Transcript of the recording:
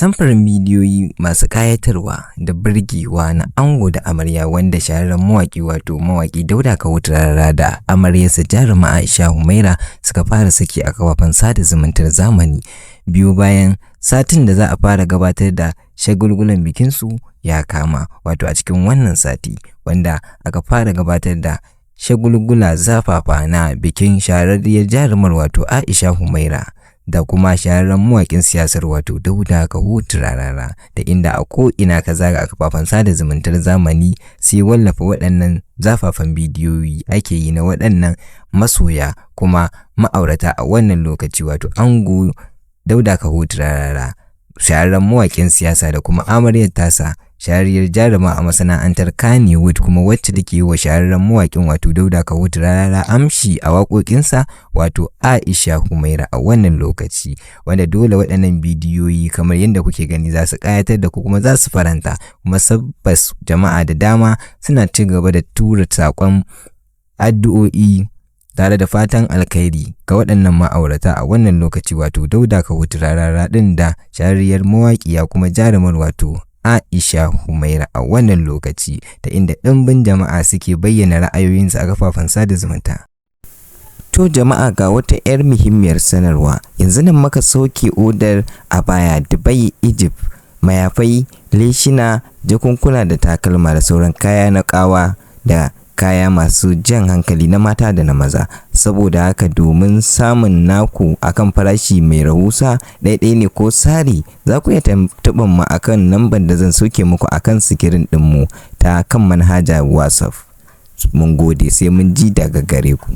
Samfurin bidiyoyi masu ƙayatarwa da burgewa na ango da amarya wanda shahararren mawaƙi Dauda Rarara da amaryarsa jaruma Aisha Humaira suka fara saki a kafafen sada zumuntar zamani biyu bayan satin da za a fara gabatar da shagulgulan bikinsu ya kama, wato a cikin wannan sati wanda aka fara gabatar da shagulgula zafafa na bikin shahararriyar jarumar wato Aisha Humaira da kuma shahararren mawaƙin siyasar wato Dauda Rarara, da inda a ko'ina ka zaga a kafafen sada zumuntar zamani sai wallafa waɗannan zafafan bidiyoyi ake yi na waɗannan masoya kuma ma'aurata a wannan lokaci, wato ango Dauda Rarara, shahararren mawaƙin siyasa, da kuma amaryar tasa shahararriyar jaruma a masana'antar Kannywood kuma wacce take yi wa shahararren mawaƙin wato Dauda Rarara amshi a waƙoƙinsa wato Aisha Humaira a wannan lokaci, wanda dole waɗannan bidiyoyi kamar yadda kuke gani za su ƙayatar da ku kuma za su faranta, kuma sabbas jama'a da dama suna ci gaba da tura saƙon addu'o'i tare da fatan alkhairi ga waɗannan ma'aurata a wannan lokaci, wato Dauda Rarara ɗin da shahararriyar mawaƙiya kuma jarumar wato Aisha Humaira a wannan lokaci, ta inda ɗimbin jama'a suke bayyana ra'ayoyinsu a kafafen sada zumunta. To jama'a, ga wata 'yar muhimmiyar sanarwa, yanzu nan muka sauke odar abaya Dubai, Egypt, mayafai, leshina, jakunkuna da takalma da sauran kaya na ƙawa da kaya masu jan hankali na mata da na maza. Saboda haka domin samun naku akan farashi mai rahusa ɗaiɗai ne ko sari, za ku iya tuntuɓar mu akan lambar da zan sauke muku akan sikirin ɗinmu ta kan manhaja WhatsApp. Mun gode, sai mun ji daga gare ku.